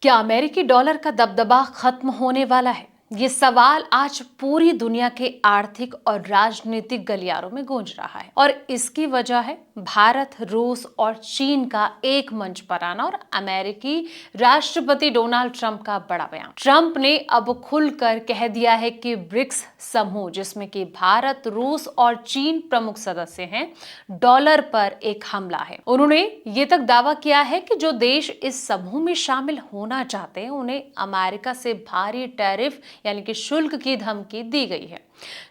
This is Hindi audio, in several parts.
क्या अमेरिकी डॉलर का दबदबा खत्म होने वाला है? ये सवाल आज पूरी दुनिया के आर्थिक और राजनीतिक गलियारों में गूंज रहा है और इसकी वजह है भारत, रूस और चीन का एक मंच पर आना और अमेरिकी राष्ट्रपति डोनाल्ड ट्रंप का बड़ा बयान। ट्रंप ने अब खुलकर कह दिया है कि ब्रिक्स समूह, जिसमें कि भारत, रूस और चीन प्रमुख सदस्य हैं, डॉलर पर एक हमला है। उन्होंने ये तक दावा किया है कि जो देश इस समूह में शामिल होना चाहते हैं उन्हें अमेरिका से भारी टैरिफ यानी कि शुल्क की धमकी दी गई है,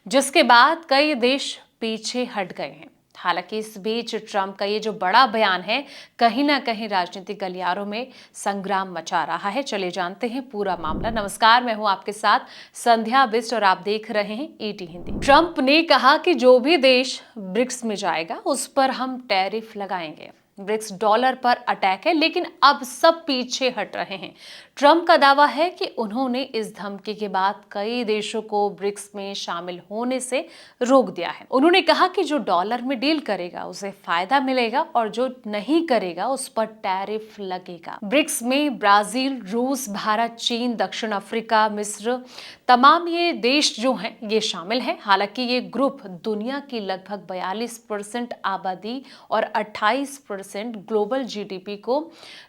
जिसके बाद कई देश पीछे हट गए हैं। हालांकि इस बीच ट्रंप का ये जो बड़ा बयान है कहीं ना कहीं राजनीतिक गलियारों में संग्राम मचा रहा है। चले जानते हैं पूरा मामला। नमस्कार, मैं हूं आपके साथ संध्या बिस्ट और आप देख रहे हैं ईटी हिंदी। ट्रंप ने कहा कि जो भी देश ब्रिक्स में जाएगा उस पर हम टैरिफ लगाएंगे। ब्रिक्स डॉलर पर अटैक है, लेकिन अब सब पीछे हट रहे हैं। ट्रंप का दावा है कि उन्होंने इस धमकी के बाद कई देशों को ब्रिक्स में शामिल होने से रोक दिया है। उन्होंने कहा कि जो डॉलर में डील करेगा उसे फायदा मिलेगा और जो नहीं करेगा उस पर टैरिफ लगेगा। ब्रिक्स में ब्राजील, रूस, भारत, चीन, दक्षिण अफ्रीका, मिस्र, तमाम ये देश जो हैं ये शामिल हैं। हालांकि ये ग्रुप दुनिया की लगभग 42% आबादी और 28% ग्लोबल जीडीपी को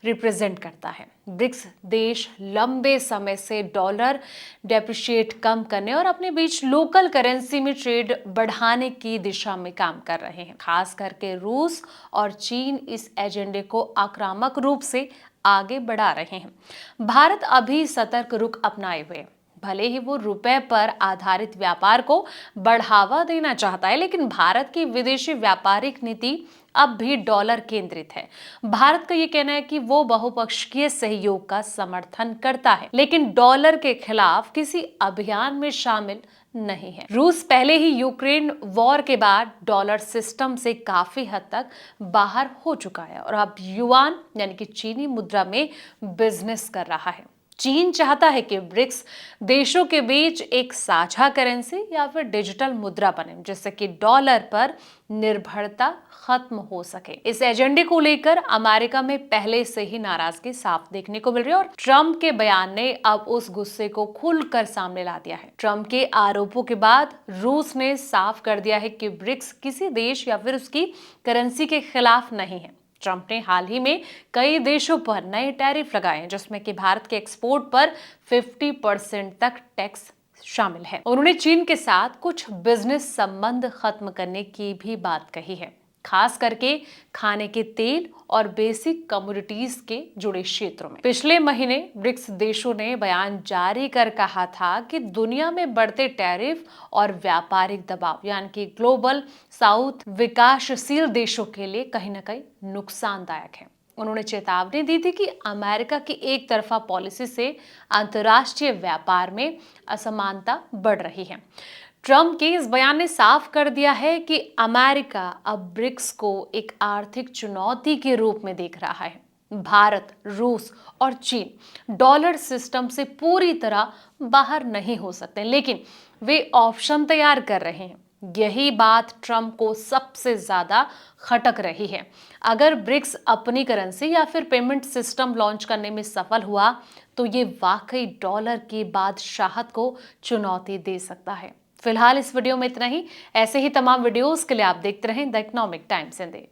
रिप्रेजेंट करता है। ब्रिक्स देश लंबे समय से डॉलर डेप्रिशिएट कम करने और अपने बीच लोकल करेंसी में ट्रेड बढ़ाने की दिशा में काम कर रहे हैं। खास करके रूस और चीन इस एजेंडे को आक्रामक रूप से आगे बढ़ा रहे हैं। भारत अभी सतर्क रुख अपनाए हुए, भले ही वो रुपए पर आधारित व्यापार को बढ़ावा देना चाहता है, लेकिन भारत की विदेशी व्यापारिक नीति अब भी डॉलर केंद्रित है। भारत का ये कहना है कि वो बहुपक्षीय सहयोग का समर्थन करता है, लेकिन डॉलर के खिलाफ किसी अभियान में शामिल नहीं है। रूस पहले ही यूक्रेन वॉर के बाद डॉलर सिस्टम से काफी हद तक बाहर हो चुका है और अब युआन यानी कि चीनी मुद्रा में बिजनेस कर रहा है। चीन चाहता है कि ब्रिक्स देशों के बीच एक साझा करेंसी या फिर डिजिटल मुद्रा बने, जिससे कि डॉलर पर निर्भरता खत्म हो सके। इस एजेंडे को लेकर अमेरिका में पहले से ही नाराजगी साफ देखने को मिल रही है और ट्रंप के बयान ने अब उस गुस्से को खुलकर सामने ला दिया है। ट्रंप के आरोपों के बाद रूस ने साफ कर दिया है कि ब्रिक्स किसी देश या फिर उसकी करेंसी के खिलाफ नहीं है। ट्रंप ने हाल ही में कई देशों पर नए टैरिफ लगाए हैं, जिसमें कि भारत के एक्सपोर्ट पर 50% तक टैक्स शामिल है। उन्होंने चीन के साथ कुछ बिजनेस संबंध खत्म करने की भी बात कही है, खास करके खाने के तेल और बेसिक कमोडिटीज के जुड़े क्षेत्रों में। पिछले महीने ब्रिक्स देशों ने बयान जारी कर कहा था कि दुनिया में बढ़ते टैरिफ और व्यापारिक दबाव यानी कि ग्लोबल साउथ विकासशील देशों के लिए कहीं ना कहीं नुकसानदायक है। उन्होंने चेतावनी दी थी कि अमेरिका की एक तरफा पॉलिसी से अंतर्राष्ट्रीय व्यापार में असमानता बढ़ रही है। ट्रंप के इस बयान ने साफ कर दिया है कि अमेरिका अब ब्रिक्स को एक आर्थिक चुनौती के रूप में देख रहा है। भारत, रूस और चीन डॉलर सिस्टम से पूरी तरह बाहर नहीं हो सकते, लेकिन वे ऑप्शन तैयार कर रहे हैं। यही बात ट्रंप को सबसे ज्यादा खटक रही है। अगर ब्रिक्स अपनी करेंसी या फिर पेमेंट सिस्टम लॉन्च करने में सफल हुआ तो ये वाकई डॉलर की बादशाहत को चुनौती दे सकता है। फिलहाल इस वीडियो में इतना ही। ऐसे ही तमाम वीडियोस के लिए आप देखते रहें द इकोनॉमिक टाइम्स हिंदी।